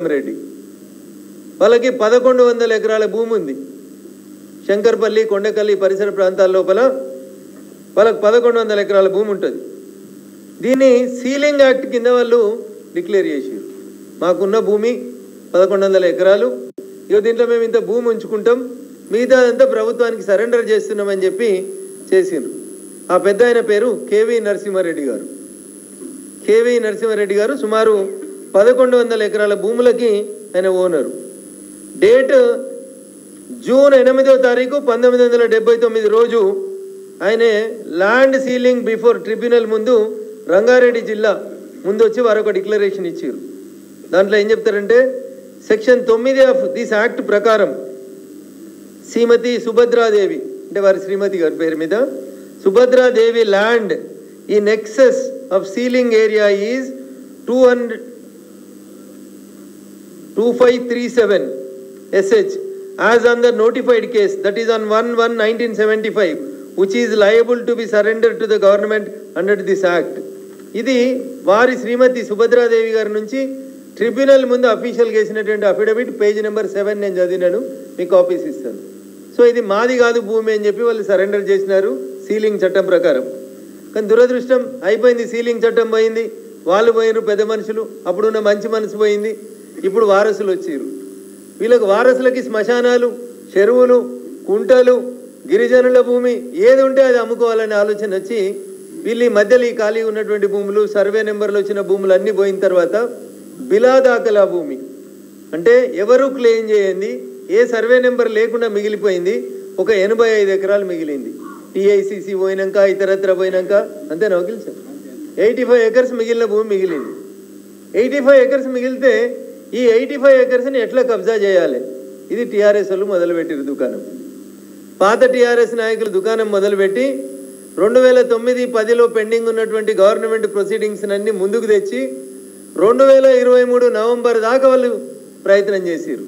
రెడ్డి వాళ్ళకి 1100 ఎకరాల భూమి ఉంది. శంకర్పల్లి కొండకల్లి పరిసర ప్రాంతాల లోపల వాళ్ళకి 1100 ఎకరాల భూమి ఉంటుంది. దీన్ని సీలింగ్ యాక్ట్ కింద వాళ్ళు డిక్లేర్ చేశారు. మాకున్న భూమి 1100 ఎకరాలు, ఇక దీంట్లో మేము ఇంత భూమి ఉంచుకుంటాం, మిగతా అంతా ప్రభుత్వానికి సరెండర్ చేస్తున్నామని చెప్పి చేసిండ్రు. ఆ పెద్ద ఆయన పేరు కేవీ నరసింహారెడ్డి గారు. కేవీ నరసింహారెడ్డి గారు సుమారు 1100 ఎకరాల భూములకి ఆయన ఓనరు. డేట్ జూన్ 8వ తారీఖు 1979 రోజు ఆయన ల్యాండ్ సీలింగ్ బిఫోర్ ట్రిబ్యునల్ ముందు రంగారెడ్డి జిల్లా ముందు వచ్చి వారు ఒక డిక్లరేషన్ ఇచ్చారు. దాంట్లో ఏం చెప్తారంటే, సెక్షన్ 9 ఆఫ్ దిస్ యాక్ట్ ప్రకారం శ్రీమతి సుభద్రాదేవి, అంటే వారి శ్రీమతి గారి పేరు మీద, Subhadra Devi land in excess of ceiling area is 2537 SH as on the notified case, that is on 1/1/1975, which is liable to be surrendered to the government under this act. ఇది వారి శ్రీమతి సుభద్రాదేవి గారి నుంచి ట్రిబ్యునల్ ముందు అఫీషియల్ చేసినటువంటి అఫిడవిట్, పేజ్ నెంబర్ 7 నేను చదివినాను, మీకు copies ఇస్తాను. So ఇది మాది కాదు భూమి అని చెప్పి వాళ్ళు సరెండర్ చేసినారు సీలింగ్ చట్టం ప్రకారం. కానీ దురదృష్టం అయిపోయింది, సీలింగ్ చట్టం పోయింది, వాళ్ళు పోయినారు పెద్ద మనుషులు, అప్పుడున్న మంచి మనసు పోయింది, ఇప్పుడు వారసులు వచ్చారు. వీళ్ళకి వారసులకి శ్మశానాలు, చెరువులు, కుంటలు, గిరిజనుల భూమి ఏది ఉంటే అది అమ్ముకోవాలనే ఆలోచన వచ్చి వీళ్ళు ఈ మధ్యలో ఈ ఖాళీ ఉన్నటువంటి భూములు, సర్వే నెంబర్లు వచ్చిన భూములు అన్నీ పోయిన తర్వాత బిలాదాఖలా భూమి అంటే ఎవరు క్లెయిమ్ చేయండి, ఏ సర్వే నెంబర్ లేకుండా మిగిలిపోయింది, ఒక 85 ఎకరాలు మిగిలింది. టీఐసిసి పోయినాక ఇతరత్ర పోయినాక అంతే నవకిల్ సార్ 85 ఎకర్స్ మిగిలిన భూమి మిగిలింది. 85 ఎకర్స్ మిగిలితే ఈ 85 ఎకర్స్ని ఎట్లా కబ్జా చేయాలి, ఇది టీఆర్ఎస్ వాళ్ళు మొదలుపెట్టారు దుకాణం. పాత టీఆర్ఎస్ నాయకులు దుకాణం మొదలుపెట్టి 2009-10లో పెండింగ్ ఉన్నటువంటి గవర్నమెంట్ ప్రొసీడింగ్స్ అన్ని ముందుకు తెచ్చి 2023 నవంబర్ దాకా వాళ్ళు ప్రయత్నం చేశారు.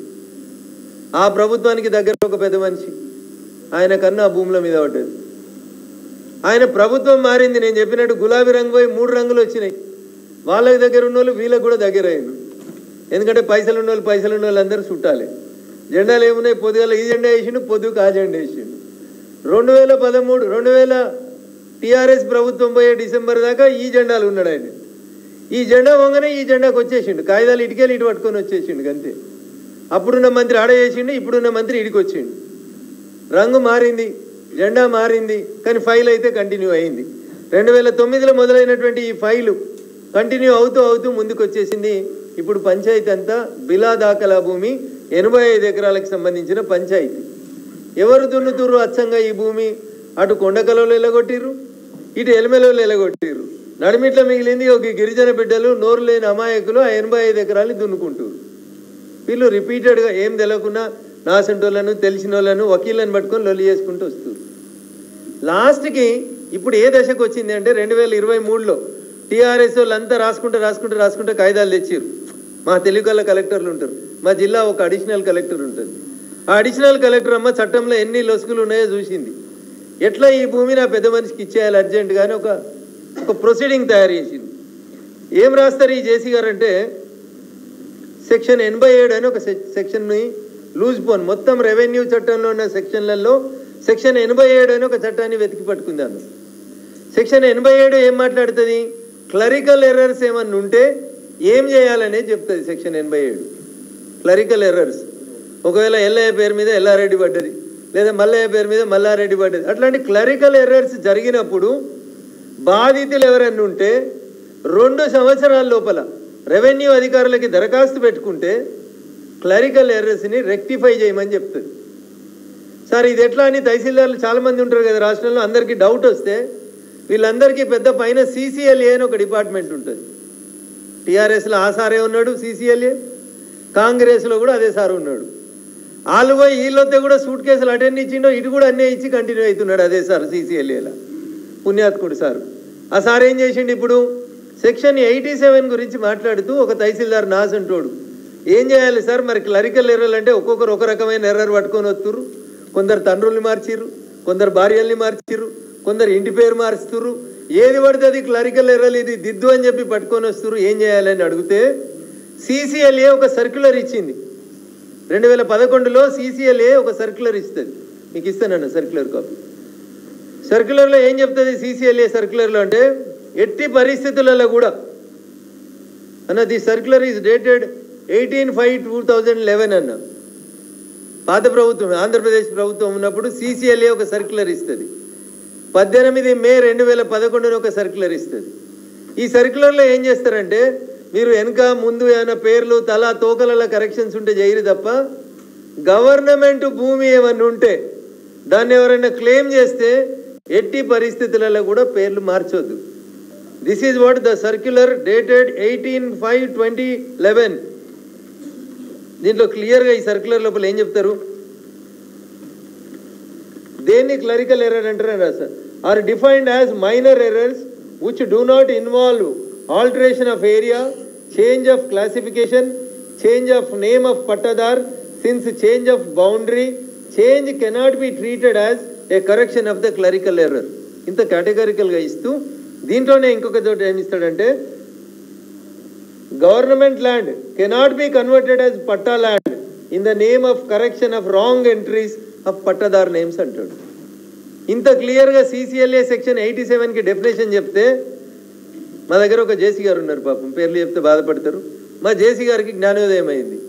ఆ ప్రభుత్వానికి దగ్గర ఒక పెద్ద మనిషి, ఆయన కన్నా ఆ భూముల మీద పడ్డది. ఆయన ప్రభుత్వం మారింది, నేను చెప్పినట్టు గులాబీ రంగు పోయి 3 రంగులు వచ్చినాయి. వాళ్ళకి దగ్గర ఉన్న వాళ్ళు వీళ్ళకి కూడా దగ్గర అయ్యారు. ఎందుకంటే పైసలు ఉన్న వాళ్ళు అందరూ చుట్టాలి. జెండాలు ఏమున్నాయి, పొద్దుగాల ఈ జెండా వేసిండు, పొద్దుకు ఆ జెండా వేసిండు. 2013 టీఆర్ఎస్ ప్రభుత్వం పోయే డిసెంబర్ దాకా ఈ జెండాలు ఉన్నాడు ఆయన. ఈ జెండా వంగనే ఈ జెండాకు వచ్చేసిండు, కాగితాలు ఇటుకెళ్ళి ఇటు పట్టుకొని వచ్చేసిండు అంతే. అప్పుడున్న మంత్రి ఆడ చేసిండు, ఇప్పుడున్న మంత్రి ఇడికి వచ్చిండు. రంగు మారింది, జెండా మారింది, కానీ ఫైల్ అయితే కంటిన్యూ అయింది. 2009లో మొదలైనటువంటి ఈ ఫైలు కంటిన్యూ అవుతూ ముందుకు వచ్చేసింది. ఇప్పుడు పంచాయతీ అంతా బిలాదాఖలా భూమి 85 ఎకరాలకు సంబంధించిన పంచాయతీ. ఎవరు దున్నుతుర్రు అచ్చంగా ఈ భూమి? అటు కొండకలలో ఎలగొట్టిర్రు, ఇటు ఎలిమెలలో ఎలగొట్టిర్రు. నడిమిట్ల మిగిలింది ఒక గిరిజన బిడ్డలు, నోరు లేని అమాయకులు ఆ 85 ఎకరాలని దున్నుకుంటారు. వీళ్ళు రిపీటెడ్గా ఏం తెలియకుండా నాసంటోళ్ళను, తెలిసిన వాళ్ళను, వకీళ్ళని పట్టుకొని లొల్లి చేసుకుంటూ వస్తారు. లాస్ట్కి ఇప్పుడు ఏ దశకు వచ్చింది అంటే 2023లో టీఆర్ఎస్ వాళ్ళంతా రాసుకుంటే కాగితాలు తెచ్చారు. మా తెలుగుల కలెక్టర్లు ఉంటారు, మా జిల్లా ఒక అడిషనల్ కలెక్టర్ ఉంటుంది. ఆ అడిషనల్ కలెక్టర్ అమ్మ చట్టంలో ఎన్ని లొసుగులు ఉన్నాయో చూసింది. ఎట్లా ఈ భూమి నా పెద్ద మనిషికి ఇచ్చేయాలి అర్జెంటుగా అని ఒక ప్రొసీడింగ్ తయారు చేసింది. ఏం రాస్తారు ఈ జేసీ గారు అంటే, సెక్షన్ 87 అని ఒక సెక్షన్ని లూజ్ పోన్, మొత్తం రెవెన్యూ చట్టంలో ఉన్న సెక్షన్లలో సెక్షన్ 87 అని ఒక చట్టాన్ని వెతికి పట్టుకుందాను. సెక్షన్ 87 ఏం మాట్లాడుతుంది? క్లరికల్ ఎర్రర్స్ ఏమన్నా ఉంటే ఏం చేయాలనే చెప్తుంది సెక్షన్ 87. క్లరికల్ ఎర్రర్స్, ఒకవేళ ఎల్లయ్య పేరు మీద ఎల్లారెడ్డి పడ్డది, లేదా మల్లయ్య పేరు మీద మల్లారెడ్డి పడ్డది, అట్లాంటి క్లరికల్ ఎర్రర్స్ జరిగినప్పుడు బాధితులు ఎవరన్నా ఉంటే 2 సంవత్సరాల లోపల రెవెన్యూ అధికారులకి దరఖాస్తు పెట్టుకుంటే క్లరికల్ ఎర్రర్స్ని రెక్టిఫై చేయమని చెప్తుంది. సార్ ఇది ఎట్లా అని తహసీల్దార్లు చాలామంది ఉంటారు కదా రాష్ట్రంలో, అందరికీ డౌట్ వస్తే వీళ్ళందరికీ పెద్ద పైన CCLA అని ఒక డిపార్ట్మెంట్ ఉంటుంది. టీఆర్ఎస్లో ఆ సారే ఉన్నాడు CCLA, కాంగ్రెస్లో కూడా అదే సార్ ఉన్నాడు. వాళ్ళు పోయి వీళ్ళొస్తే కూడా సూట్ కేసులు అటెండ్ ఇచ్చిండో, ఇటు కూడా అన్నీ ఇచ్చి కంటిన్యూ అవుతున్నాడు అదే సార్ CCLAలో, పుణ్యాత్కుడు సార్. ఆ సార్ ఏం చేసిండు, ఇప్పుడు సెక్షన్ 87 గురించి మాట్లాడుతూ ఒక తహసీల్దార్ నాస్ అంటోడు, ఏం చేయాలి సార్ మరి క్లరికల్ ఎర్రర్లు అంటే ఒక్కొక్కరు ఒక రకమైన ఎర్రర్ పట్టుకొని వస్తుర్రు. కొందరు తండ్రుల్ని మార్చిర్రు, కొందరు భార్యల్ని మార్చిర్రు, కొందరు ఇంటి పేరు మార్చుతుర్రు, ఏది పడితే అది క్లరికల్ ఎర్రర్లు, ఇది దిద్దు అని చెప్పి పట్టుకొని వస్తుర్రు, ఏం చేయాలని అడిగితే CCLA ఒక సర్క్యులర్ ఇచ్చింది 2011లో CCLA ఒక సర్క్యులర్ ఇస్తుంది. మీకు ఇస్తానన్న సర్క్యులర్ కాపీ. సర్క్యులర్లో ఏం చెప్తుంది CCLA సర్క్యులర్లో అంటే ఎట్టి పరిస్థితులలో కూడా అన్న ది సర్క్యులర్ ఈజ్ డేటెడ్ 18/5/2011 అన్న. పాత ప్రభుత్వం ఆంధ్రప్రదేశ్ ప్రభుత్వం ఉన్నప్పుడు CCLA ఒక సర్క్యులర్ ఇస్తుంది. 18 మే 2011 ఒక సర్క్యులర్ ఇస్తుంది. ఈ సర్క్యులర్లో ఏం చేస్తారంటే మీరు వెనక ముందు ఏమైనా పేర్లు తలా తోకల కరెక్షన్స్ ఉంటే చేయరు తప్ప గవర్నమెంట్ భూమి ఏమన్నా ఉంటే దాన్ని ఎవరైనా క్లెయిమ్ చేస్తే ఎట్టి పరిస్థితులలో కూడా పేర్లు మార్చొద్దు. This is what the circular dated 18/5/2011. దీంట్లో క్లియర్గా ఈ సర్క్యులర్ లోపల ఏం చెప్తారు, దేన్ని క్లరికల్ ఎర్రర్ అంటారు రాస్తారు. Are defined as minor errors which do not involve alteration of area, change of classification, change of name of pattadar, since change of boundary change cannot be treated as a correction of the clerical error. ఇంత కేటగారికల్గా ఇస్తూ దీంట్లోనే ఇంకొక చోట ఏమి ఇస్తాడంటే government land cannot be converted as patta land in the name of correction of wrong entries of pattadar names అంటాడు. ఇంత క్లియర్గా CCLA సెక్షన్ 87కి డెఫినేషన్ చెప్తే మా దగ్గర ఒక జేసీ గారు ఉన్నారు, పాపం పేర్లు చెప్తే బాధపడతారు. మా జేసీ గారికి జ్ఞానోదయం అయింది.